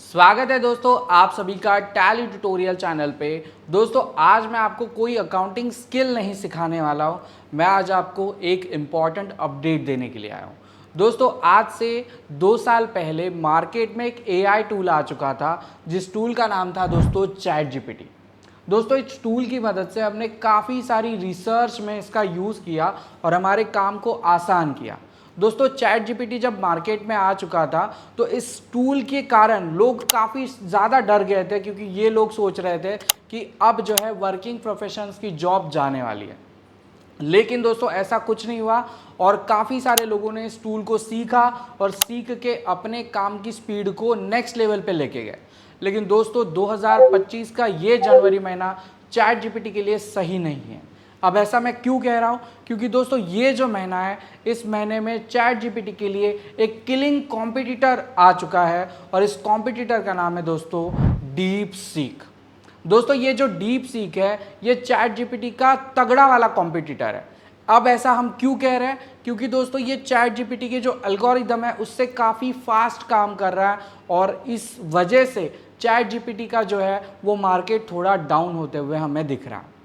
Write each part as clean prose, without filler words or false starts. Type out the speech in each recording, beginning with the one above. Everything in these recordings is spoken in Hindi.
स्वागत है दोस्तों आप सभी का टैली ट्यूटोरियल चैनल पे। दोस्तों आज मैं आपको कोई अकाउंटिंग स्किल नहीं सिखाने वाला हूँ, मैं आज आपको एक इम्पॉर्टेंट अपडेट देने के लिए आया हूँ। दोस्तों आज से 2 साल पहले मार्केट में एक एआई टूल आ चुका था जिस टूल का नाम था दोस्तों चैट जीपीटी। दोस्तों इस टूल की मदद से हमने काफ़ी सारी रिसर्च में इसका यूज़ किया और हमारे काम को आसान किया। दोस्तों चैट जीपीटी जब मार्केट में आ चुका था तो इस टूल के कारण लोग काफ़ी ज़्यादा डर गए थे, क्योंकि ये लोग सोच रहे थे कि अब जो है वर्किंग प्रोफेशंस की जॉब जाने वाली है। लेकिन दोस्तों ऐसा कुछ नहीं हुआ और काफ़ी सारे लोगों ने इस टूल को सीखा और सीख के अपने काम की स्पीड को नेक्स्ट लेवल पे लेके गए। लेकिन दोस्तों 2025 का ये जनवरी महीना चैट जीपीटी के लिए सही नहीं है। अब ऐसा मैं क्यों कह रहा हूँ, क्योंकि दोस्तों ये जो महीना है इस महीने में चैट जीपीटी के लिए एक किलिंग कॉम्पिटिटर आ चुका है और इस कॉम्पिटिटर का नाम है दोस्तों डीप सीक। दोस्तों ये जो डीप सीक है ये चैट जीपीटी का तगड़ा वाला कॉम्पिटिटर है। अब ऐसा हम क्यों कह रहे हैं, क्योंकि दोस्तों ये चैट जीपीटी के जो एल्गोरिदम है उससे काफ़ी फास्ट काम कर रहा है और इस वजह से चैट जीपीटी का जो है वो मार्केट थोड़ा डाउन होते हुए हमें दिख रहा है।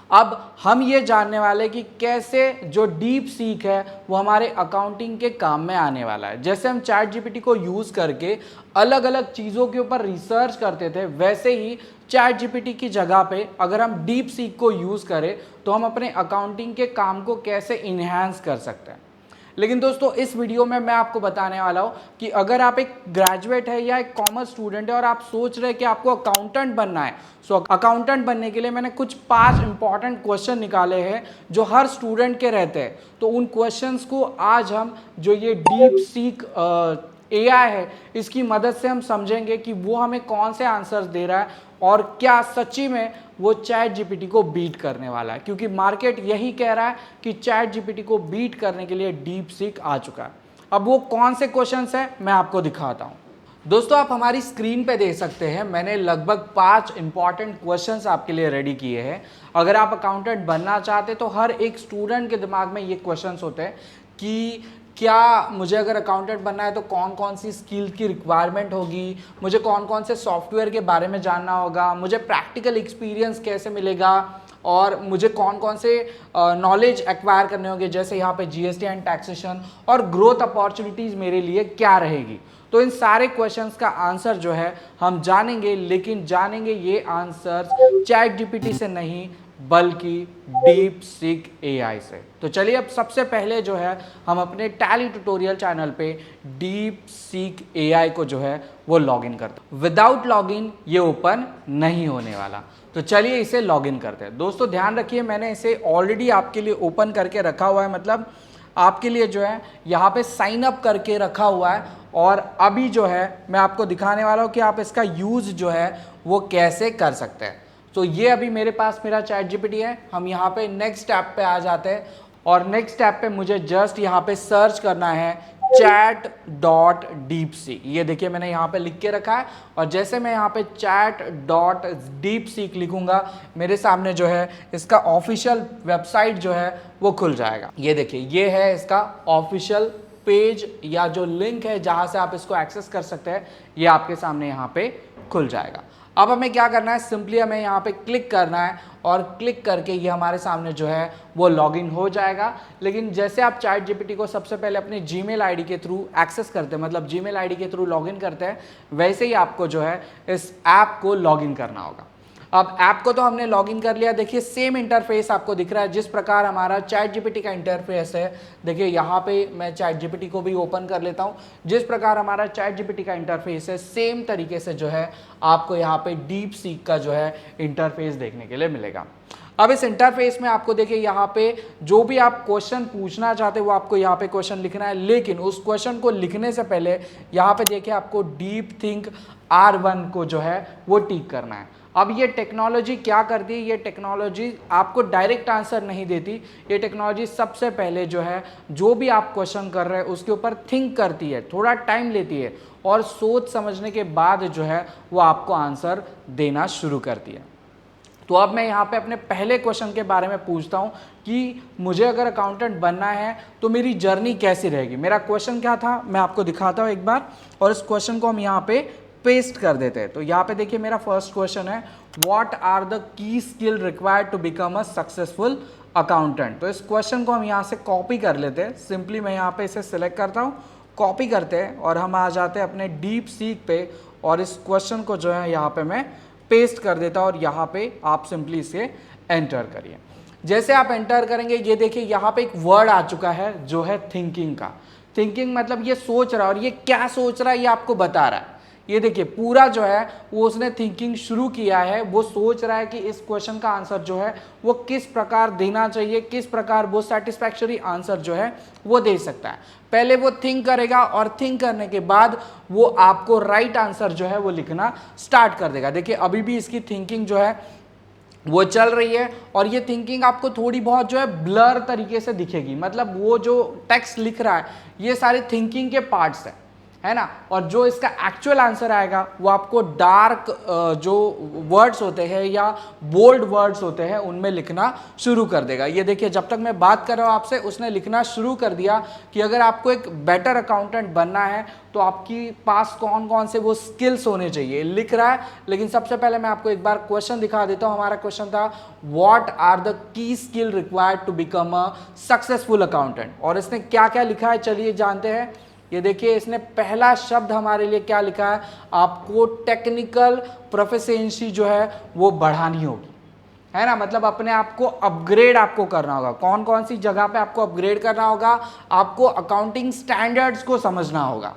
अब हम ये जानने वाले कि कैसे जो डीप सीक है वो हमारे अकाउंटिंग के काम में आने वाला है। जैसे हम चैट जीपीटी को यूज़ करके अलग अलग चीज़ों के ऊपर रिसर्च करते थे, वैसे ही चैट जीपीटी की जगह पे अगर हम डीप सीक को यूज़ करें तो हम अपने अकाउंटिंग के काम को कैसे इन्हांस कर सकते हैं। लेकिन दोस्तों इस वीडियो में मैं आपको बताने वाला हूँ कि अगर आप एक ग्रेजुएट है या एक कॉमर्स स्टूडेंट है और आप सोच रहे हैं कि आपको अकाउंटेंट बनना है, सो अकाउंटेंट बनने के लिए मैंने कुछ 5 इंपॉर्टेंट क्वेश्चन निकाले हैं जो हर स्टूडेंट के रहते हैं। तो उन क्वेश्चंस को आज हम जो ये डीप सीक एआई है इसकी मदद से हम समझेंगे कि वो हमें कौन से आंसर्स दे रहा है और क्या सच्ची में वो चैट जीपीटी को बीट करने वाला है, क्योंकि मार्केट यही कह रहा है कि चैट जीपीटी को बीट करने के लिए डीप सीक आ चुका है। अब वो कौन से क्वेश्चंस हैं मैं आपको दिखाता हूँ। दोस्तों आप हमारी स्क्रीन पे देख सकते हैं, मैंने लगभग 5 इंपॉर्टेंट क्वेश्चंस आपके लिए रेडी किए हैं। अगर आप अकाउंटेंट बनना चाहते तो हर एक स्टूडेंट के दिमाग में ये क्वेश्चंस होते हैं कि क्या मुझे अगर अकाउंटेंट बनना है तो कौन कौन सी स्किल की रिक्वायरमेंट होगी, मुझे कौन कौन से सॉफ्टवेयर के बारे में जानना होगा, मुझे प्रैक्टिकल एक्सपीरियंस कैसे मिलेगा और मुझे कौन कौन से नॉलेज एक्वायर करने होंगे, जैसे यहाँ पे जीएसटी एंड टैक्सेशन और ग्रोथ अपॉर्चुनिटीज़ मेरे लिए क्या रहेगी। तो इन सारे क्वेश्चंस का आंसर जो है हम जानेंगे, लेकिन जानेंगे ये आंसर्स चैट जीपीटी से नहीं बल्कि डीप सीक एआई से। तो चलिए अब सबसे पहले जो है हम अपने टैली ट्यूटोरियल चैनल पे डीप सीक एआई को जो है वो लॉगिन करते हैं। विदाउट लॉगिन ये ओपन नहीं होने वाला, तो चलिए इसे लॉगिन करते हैं। दोस्तों ध्यान रखिए मैंने इसे ऑलरेडी आपके लिए ओपन करके रखा हुआ है, मतलब आपके लिए जो है यहाँ पे साइन अप करके रखा हुआ है और अभी जो है मैं आपको दिखाने वाला हूँ कि आप इसका यूज़ जो है वो कैसे कर सकते हैं। तो ये अभी मेरे पास मेरा चैट जीपीटी है। हम यहाँ पे नेक्स्ट ऐप पे आ जाते हैं और नेक्स्ट ऐप पे मुझे जस्ट यहाँ पे सर्च करना है chat.deepseek। ये देखिए मैंने यहाँ पे लिख के रखा है और जैसे मैं यहाँ पे chat.deepseek लिखूंगा मेरे सामने जो है इसका ऑफिशियल वेबसाइट जो है वो खुल जाएगा। ये देखिए ये है इसका ऑफिशियल पेज या जो लिंक है जहाँ से आप इसको एक्सेस कर सकते हैं, ये आपके सामने यहाँ पे खुल जाएगा। अब हमें क्या करना है, सिंपली हमें यहाँ पे क्लिक करना है और क्लिक करके ये हमारे सामने जो है वो लॉगिन हो जाएगा। लेकिन जैसे आप चैट जीपीटी को सबसे पहले अपने जीमेल आईडी के थ्रू एक्सेस करते हैं, मतलब जीमेल आईडी के थ्रू लॉगिन करते हैं, वैसे ही आपको जो है इस ऐप को लॉगिन करना होगा। अब ऐप को तो हमने लॉगिन कर लिया, देखिए सेम इंटरफेस आपको दिख रहा है जिस प्रकार हमारा चैट जीपीटी का इंटरफेस है। देखिए यहाँ पे मैं चैट जीपीटी को भी ओपन कर लेता हूँ। जिस प्रकार हमारा चैट जीपीटी का इंटरफेस है सेम तरीके से जो है आपको यहाँ पे डीप सीक का जो है इंटरफेस देखने के लिए मिलेगा। अब इस इंटरफेस में आपको देखिए यहाँ पे जो भी आप क्वेश्चन पूछना चाहते हैं वो आपको यहाँ पे क्वेश्चन लिखना है, लेकिन उस क्वेश्चन को लिखने से पहले यहाँ पे देखिए आपको डीप थिंक R1 को जो है वो टिक करना है। अब ये टेक्नोलॉजी क्या करती है, ये टेक्नोलॉजी आपको डायरेक्ट आंसर नहीं देती, ये टेक्नोलॉजी सबसे पहले जो है जो भी आप क्वेश्चन कर रहे हैं उसके ऊपर थिंक करती है, थोड़ा टाइम लेती है और सोच समझने के बाद जो है वो आपको आंसर देना शुरू करती है। तो अब मैं यहाँ पे अपने पहले क्वेश्चन के बारे में पूछता हूँ कि मुझे अगर अकाउंटेंट बनना है तो मेरी जर्नी कैसी रहेगी। मेरा क्वेश्चन क्या था मैं आपको दिखाता हूँ एक बार, और इस क्वेश्चन को हम यहाँ पे पेस्ट कर देते हैं। तो यहाँ पे देखिए मेरा फर्स्ट क्वेश्चन है, what are the key skill required to become a successful accountant. तो इस क्वेश्चन को हम यहाँ से कॉपी कर लेते हैं। सिंपली मैं यहाँ पे इसे सिलेक्ट करता हूँ, कॉपी करते हैं और हम आ जाते हैं अपने डीप सीक पे और इस क्वेश्चन को जो है यहाँ पे मैं पेस्ट कर देता हूँ और यहाँ पे आप सिंपली इसे एंटर करिए। जैसे आप एंटर करेंगे ये देखिए यहाँ पे एक वर्ड आ चुका है जो है थिंकिंग का। थिंकिंग मतलब ये सोच रहा है और ये क्या सोच रहा है ये आपको बता रहा है। ये देखिए पूरा जो है वो उसने थिंकिंग शुरू किया है, वो सोच रहा है कि इस क्वेश्चन का आंसर जो है वो किस प्रकार देना चाहिए, किस प्रकार वो सेटिस्फैक्टरी आंसर जो है वो दे सकता है। पहले वो थिंक करेगा और थिंक करने के बाद वो आपको राइट आंसर जो है वो लिखना स्टार्ट कर देगा। देखिए अभी भी इसकी थिंकिंग जो है वो चल रही है और ये थिंकिंग आपको थोड़ी बहुत जो है ब्लर तरीके से दिखेगी, मतलब वो जो टेक्स्ट लिख रहा है ये सारे थिंकिंग के पार्ट्स है ना। और जो इसका एक्चुअल आंसर आएगा वो आपको डार्क जो वर्ड्स होते हैं या बोल्ड वर्ड्स होते हैं उनमें लिखना शुरू कर देगा। ये देखिए जब तक मैं बात कर रहा हूँ आपसे उसने लिखना शुरू कर दिया कि अगर आपको एक बेटर अकाउंटेंट बनना है तो आपके पास कौन कौन से वो स्किल्स होने चाहिए लिख रहा है। लेकिन सबसे पहले मैं आपको एक बार क्वेश्चन दिखा देता हूँ। हमारा क्वेश्चन था what are the key skill required to become a successful accountant, और इसने क्या क्या लिखा है चलिए जानते हैं। ये देखिए इसने पहला शब्द हमारे लिए क्या लिखा है, आपको टेक्निकल प्रोफिशिएंसी जो है वो बढ़ानी होगी, है ना। मतलब अपने आप को अपग्रेड आपको करना होगा। कौन कौन सी जगह पे आपको अपग्रेड करना होगा, आपको अकाउंटिंग स्टैंडर्ड्स को समझना होगा,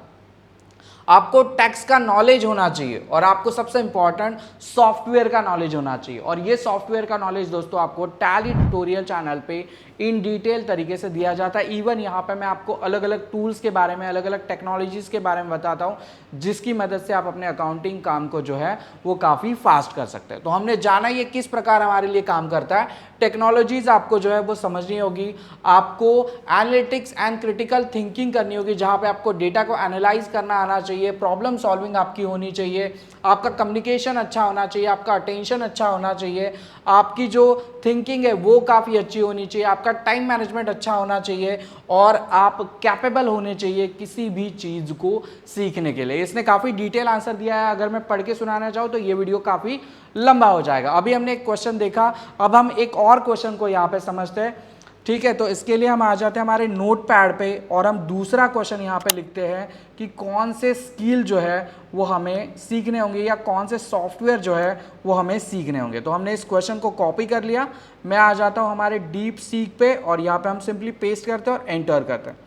आपको टैक्स का नॉलेज होना चाहिए और आपको सबसे इंपॉर्टेंट सॉफ्टवेयर का नॉलेज होना चाहिए। और ये सॉफ्टवेयर का नॉलेज दोस्तों आपको टैली ट्यूटोरियल चैनल पे इन डिटेल तरीके से दिया जाता है। इवन यहाँ पे मैं आपको अलग अलग टूल्स के बारे में, अलग अलग टेक्नोलॉजीज के बारे में बताता हूँ जिसकी मदद से आप अपने अकाउंटिंग काम को जो है वो काफ़ी फास्ट कर सकते हैं। तो हमने जाना ये किस प्रकार हमारे लिए काम करता है। टेक्नोलॉजीज आपको जो है वो समझनी होगी, आपको एनालिटिक्स एंड क्रिटिकल थिंकिंग करनी होगी जहाँ पे आपको डेटा को एनालाइज करना आना चाहिए, प्रॉब्लम सॉल्विंग आपकी होनी चाहिए, आपका कम्युनिकेशन अच्छा होना चाहिए, आपका अटेंशन अच्छा होना चाहिए, आपकी जो थिंकिंग है वो काफ़ी अच्छी होनी चाहिए, आपका टाइम मैनेजमेंट अच्छा होना चाहिए और आप कैपेबल होने चाहिए किसी भी चीज़ को सीखने के लिए। इसने काफ़ी डिटेल आंसर दिया है, अगर मैं पढ़ के सुनाना चाहूँ तो ये वीडियो काफ़ी लंबा हो जाएगा। अभी हमने एक क्वेश्चन देखा, अब हम एक और क्वेश्चन को यहाँ पे समझते हैं, ठीक है। तो इसके लिए हम आ जाते हैं हमारे नोट पैड पे और हम दूसरा क्वेश्चन यहाँ पे लिखते हैं कि कौन से स्किल जो है वो हमें सीखने होंगे या कौन से सॉफ्टवेयर जो है वो हमें सीखने होंगे। तो हमने इस क्वेश्चन को कॉपी कर लिया, मैं आ जाता हूँ हमारे डीप सीक पे और यहाँ पे हम सिंपली पेस्ट करते हैं और एंटर करते हैं।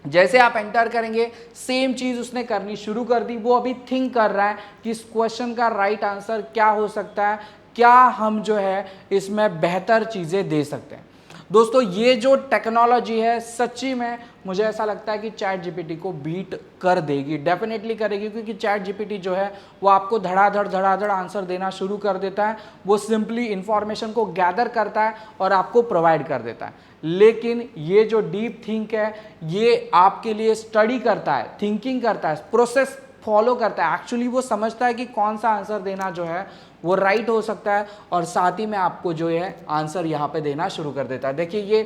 जैसे आप एंटर करेंगे सेम चीज़ उसने करनी शुरू कर दी। वो अभी थिंक कर रहा है कि इस क्वेश्चन का राइट आंसर क्या हो सकता है, क्या हम जो है इसमें बेहतर चीज़ें दे सकते हैं। दोस्तों ये जो टेक्नोलॉजी है सच्ची में मुझे ऐसा लगता है कि चैट जीपीटी को बीट कर देगी, डेफिनेटली करेगी, क्योंकि चैट जीपीटी जो है वो आपको धड़ाधड़ आंसर देना शुरू कर देता है। वो सिंपली इंफॉर्मेशन को गैदर करता है और आपको प्रोवाइड कर देता है। लेकिन ये जो डीप थिंक है ये आपके लिए स्टडी करता है, थिंकिंग करता है, प्रोसेस फॉलो करता है। एक्चुअली वो समझता है कि कौन सा आंसर देना जो है वो राइट हो सकता है और साथ ही में आपको जो है आंसर यहाँ पे देना शुरू कर देता है। देखिए ये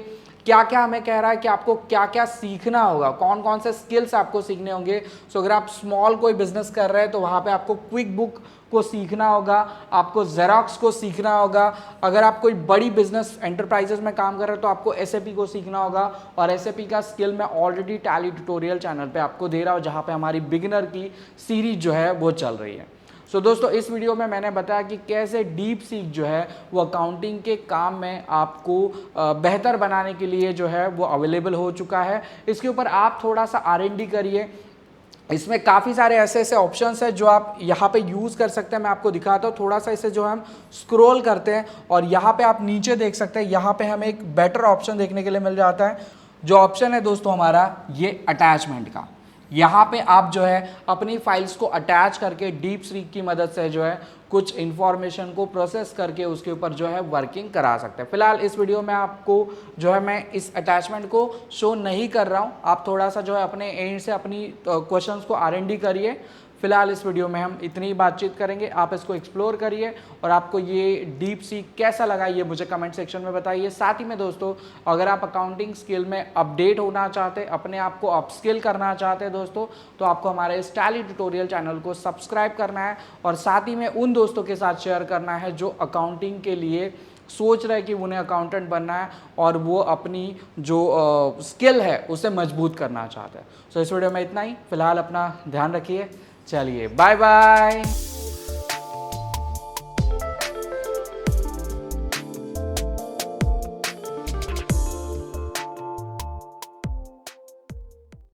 क्या क्या हमें कह रहा है कि आपको क्या क्या सीखना होगा, कौन कौन से स्किल्स आपको सीखने होंगे। सो अगर आप स्मॉल कोई बिजनेस कर रहे हैं तो वहाँ पे आपको क्विक बुक को सीखना होगा, आपको जेरोक्स को सीखना होगा। अगर आप कोई बड़ी बिजनेस एंटरप्राइजेस में काम कर रहे हैं तो आपको एसएपी को सीखना होगा। और एसएपी का स्किल मैं ऑलरेडी टैली ट्यूटोरियल चैनल पे आपको दे रहा हूँ जहाँ पे हमारी बिगिनर की सीरीज जो है वो चल रही है। सो दोस्तों इस वीडियो में मैंने बताया कि कैसे डीप सीक जो है वो अकाउंटिंग के काम में आपको बेहतर बनाने के लिए जो है वो अवेलेबल हो चुका है। इसके ऊपर आप थोड़ा सा R&D करिए। इसमें काफ़ी सारे ऐसे ऐसे ऑप्शंस हैं जो आप यहाँ पे यूज़ कर सकते हैं। मैं आपको दिखाता हूँ, थोड़ा सा इसे जो हम स्क्रॉल करते हैं और यहाँ पे आप नीचे देख सकते हैं, यहाँ पे हमें एक बेटर ऑप्शन देखने के लिए मिल जाता है। जो ऑप्शन है दोस्तों हमारा ये अटैचमेंट का। यहाँ पे आप जो है अपनी फाइल्स को अटैच करके डीप सीक की मदद से जो है कुछ इन्फॉर्मेशन को प्रोसेस करके उसके ऊपर जो है वर्किंग करा सकते हैं। फिलहाल इस वीडियो में आपको जो है मैं इस अटैचमेंट को शो नहीं कर रहा हूँ। आप थोड़ा सा जो है अपने एंड से अपनी क्वेश्चंस को R&D करिए, फिलहाल इस वीडियो में हम इतनी ही बातचीत करेंगे। आप इसको एक्सप्लोर करिए और आपको ये डीप सी कैसा लगा ये मुझे कमेंट सेक्शन में बताइए। साथ ही में दोस्तों, अगर आप अकाउंटिंग स्किल में अपडेट होना चाहते, अपने आप को अपस्किल करना चाहते हैं दोस्तों, तो आपको हमारे इस टैली ट्यूटोरियल चैनल को सब्सक्राइब करना है और साथ ही में उन दोस्तों के साथ शेयर करना है जो अकाउंटिंग के लिए सोच रहे कि उन्हें अकाउंटेंट बनना है और वो अपनी जो स्किल है उसे मजबूत करना चाहते हैं। सो इस वीडियो में इतना ही। फिलहाल अपना ध्यान रखिए। चलिए बाय बाय।